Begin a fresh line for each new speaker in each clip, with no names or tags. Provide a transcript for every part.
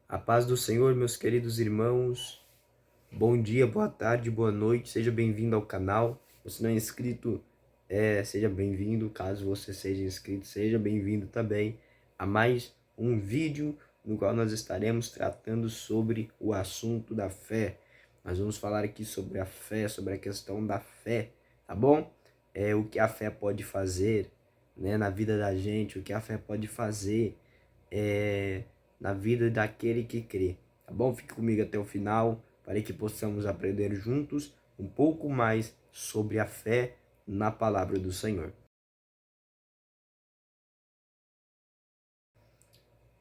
A paz do Senhor, meus queridos irmãos. Bom dia, boa tarde, boa noite. Seja bem-vindo ao canal. Se não é inscrito, seja bem-vindo. Caso você seja inscrito, seja bem-vindo também a mais um vídeo no qual nós estaremos tratando sobre o assunto da fé. Nós vamos falar aqui sobre a fé, sobre a questão da fé, tá bom? O que a fé pode fazer, né, na vida da gente, o que a fé pode fazer na vida daquele que crê, tá bom? Fique comigo até o final para que possamos aprender juntos um pouco mais sobre a fé na palavra do Senhor.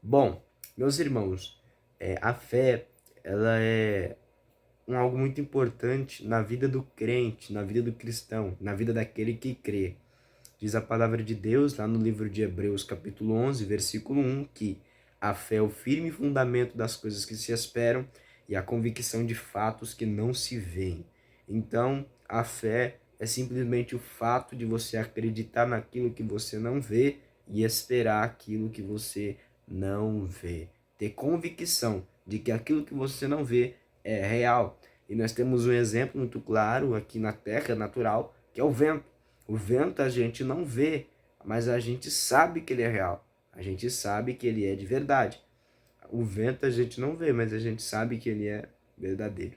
Bom, meus irmãos, a fé ela é algo muito importante na vida do crente, na vida do cristão, na vida daquele que crê. Diz a palavra de Deus lá no livro de Hebreus, capítulo 11, versículo 1, que a fé é o firme fundamento das coisas que se esperam e a convicção de fatos que não se veem. Então, a fé é simplesmente o fato de você acreditar naquilo que você não vê e esperar aquilo que você não vê. Ter convicção de que aquilo que você não vê é real. E nós temos um exemplo muito claro aqui na Terra natural, que é o vento. O vento a gente não vê, mas a gente sabe que ele é real. A gente sabe que ele é de verdade. O vento a gente não vê, mas a gente sabe que ele é verdadeiro.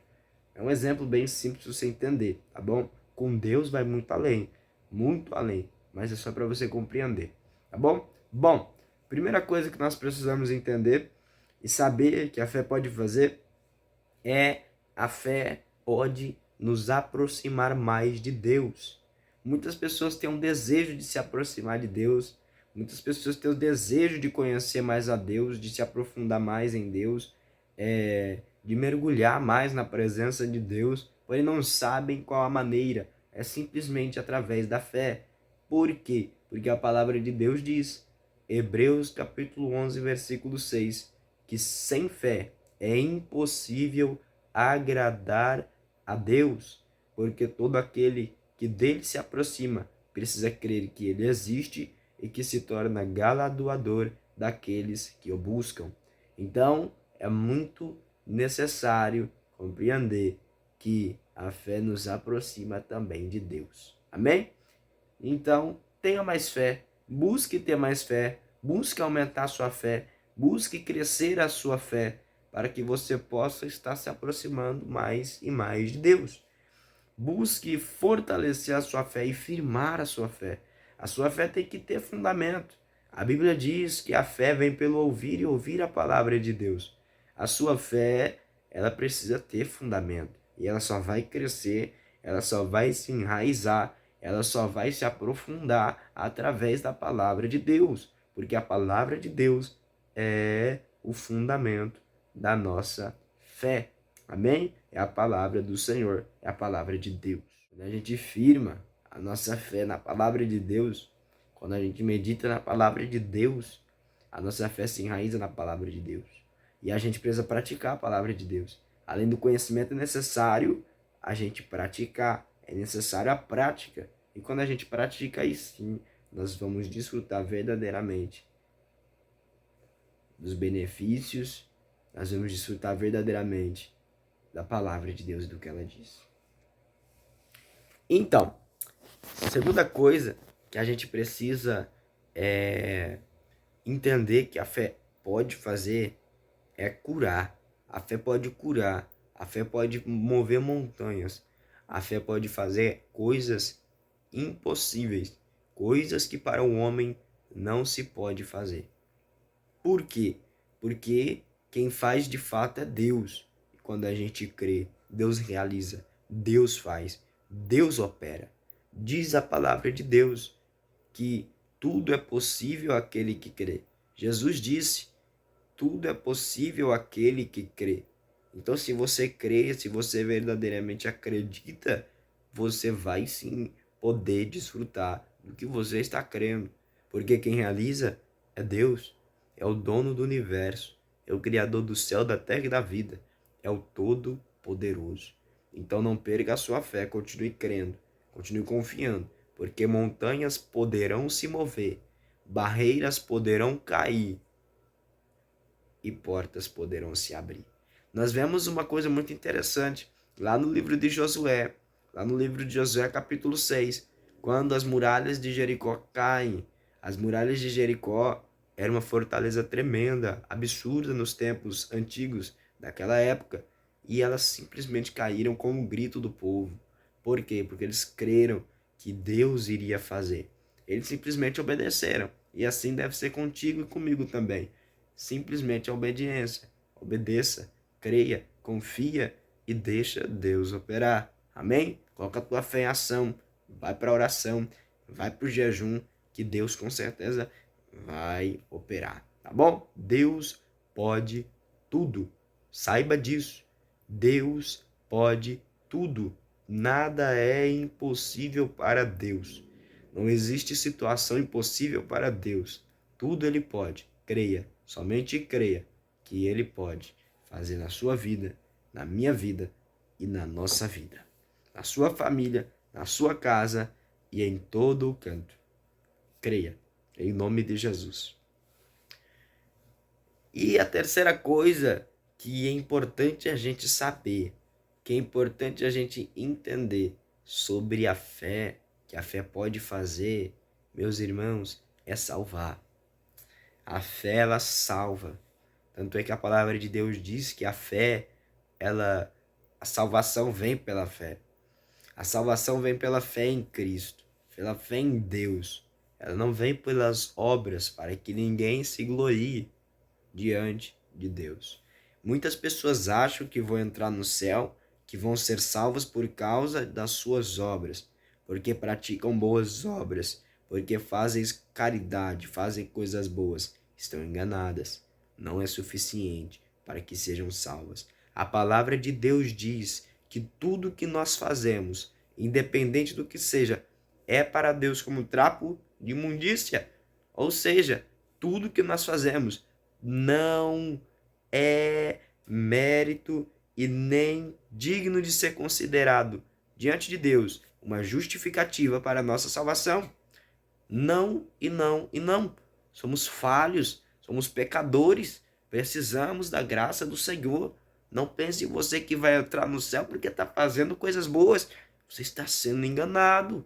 É um exemplo bem simples de você entender, tá bom? Com Deus vai muito além, mas é só para você compreender, tá bom? Bom, primeira coisa que nós precisamos entender e saber que a fé pode fazer a fé pode nos aproximar mais de Deus. Muitas pessoas têm um desejo de se aproximar de Deus, muitas pessoas têm o desejo de conhecer mais a Deus, de se aprofundar mais em Deus, de mergulhar mais na presença de Deus, porém não sabem qual a maneira. É simplesmente através da fé. Por quê? Porque a palavra de Deus diz, Hebreus capítulo 11, versículo 6, que sem fé é impossível agradar a Deus, porque todo aquele que dele se aproxima precisa crer que ele existe e que se torna galardoador daqueles que o buscam. Então, é muito necessário compreender que a fé nos aproxima também de Deus. Amém? Então, tenha mais fé, busque ter mais fé, busque aumentar a sua fé, busque crescer a sua fé, para que você possa estar se aproximando mais e mais de Deus. Busque fortalecer a sua fé e firmar a sua fé. A sua fé tem que ter fundamento. A Bíblia diz que a fé vem pelo ouvir e ouvir a palavra de Deus. A sua fé, ela precisa ter fundamento. E ela só vai crescer, ela só vai se enraizar, ela só vai se aprofundar através da palavra de Deus. Porque a palavra de Deus é o fundamento da nossa fé. Amém? É a palavra do Senhor, é a palavra de Deus. Quando a gente firma a nossa fé na palavra de Deus, quando a gente medita na palavra de Deus, a nossa fé se enraiza na palavra de Deus. E a gente precisa praticar a palavra de Deus. Além do conhecimento, é necessário a gente praticar. É necessário a prática. E quando a gente pratica, aí sim, nós vamos desfrutar verdadeiramente dos benefícios, nós vamos desfrutar verdadeiramente da palavra de Deus e do que ela diz. Então, a segunda coisa que a gente precisa entender que a fé pode fazer é curar. A fé pode curar. A fé pode mover montanhas. A fé pode fazer coisas impossíveis. Coisas que para o homem não se pode fazer. Por quê? Porque quem faz de fato é Deus. Quando a gente crê, Deus realiza, Deus faz, Deus opera. Diz a palavra de Deus que tudo é possível àquele que crê. Jesus disse, tudo é possível àquele que crê. Então, se você crê, se você verdadeiramente acredita, você vai sim poder desfrutar do que você está crendo. Porque quem realiza é Deus, é o dono do universo, é o Criador do céu, da terra e da vida, é o Todo-Poderoso. Então não perca a sua fé, continue crendo, continue confiando, porque montanhas poderão se mover, barreiras poderão cair, e portas poderão se abrir. Nós vemos uma coisa muito interessante lá no livro de Josué, capítulo 6, quando as muralhas de Jericó caem. As muralhas de Jericó eram uma fortaleza tremenda, absurda nos tempos antigos daquela época, e elas simplesmente caíram com um grito do povo. Por quê? Porque eles creram que Deus iria fazer. Eles simplesmente obedeceram. E assim deve ser contigo e comigo também. Simplesmente a obediência. Obedeça, creia, confia e deixa Deus operar. Amém? Coloca a tua fé em ação. Vai para a oração, vai para o jejum, que Deus com certeza vai operar. Tá bom? Deus pode tudo. Saiba disso. Deus pode tudo. Nada é impossível para Deus. Não existe situação impossível para Deus. Tudo Ele pode. Creia, somente creia que Ele pode fazer na sua vida, na minha vida e na nossa vida. Na sua família, na sua casa e em todo o canto. Creia, em nome de Jesus. E a terceira coisa que é importante a gente saber, que é importante a gente entender sobre a fé, que a fé pode fazer, meus irmãos, é salvar. A fé, ela salva. Tanto é que a palavra de Deus diz que a fé, a salvação vem pela fé. A salvação vem pela fé em Cristo, pela fé em Deus. Ela não vem pelas obras para que ninguém se glorie diante de Deus. Muitas pessoas acham que vão entrar no céu, que vão ser salvas por causa das suas obras, porque praticam boas obras, porque fazem caridade, fazem coisas boas. Estão enganadas. Não é suficiente para que sejam salvas. A palavra de Deus diz que tudo que nós fazemos, independente do que seja, é para Deus como trapo de imundícia. Ou seja, tudo que nós fazemos não é mérito e nem digno de ser considerado diante de Deus uma justificativa para a nossa salvação. Não e não e não. Somos falhos, somos pecadores, precisamos da graça do Senhor. Não pense em você que vai entrar no céu porque está fazendo coisas boas. Você está sendo enganado,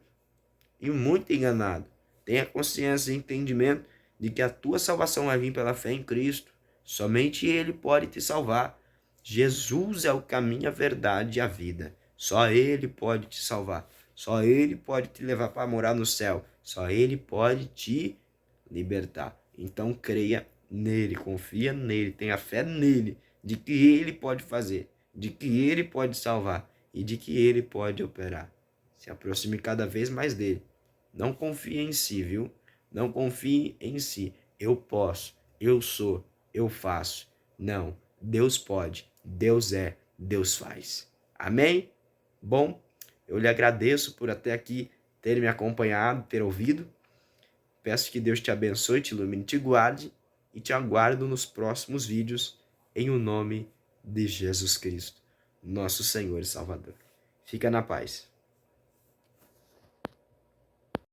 e muito enganado. Tenha consciência e entendimento de que a tua salvação vai vir pela fé em Cristo. Somente Ele pode te salvar. Jesus é o caminho, a verdade e a vida. Só Ele pode te salvar. Só Ele pode te levar para morar no céu. Só Ele pode te libertar. Então creia nele, confia nele, tenha fé nele, de que Ele pode fazer, de que Ele pode salvar e de que Ele pode operar. Se aproxime cada vez mais dele. Não confie em si, viu? Não confie em si. Eu posso, eu sou, eu faço. Não, Deus pode, Deus é, Deus faz. Amém? Bom, eu lhe agradeço por até aqui ter me acompanhado, ter ouvido. Peço que Deus te abençoe, te ilumine, te guarde e te aguardo nos próximos vídeos em o nome de Jesus Cristo, nosso Senhor e Salvador. Fica na paz.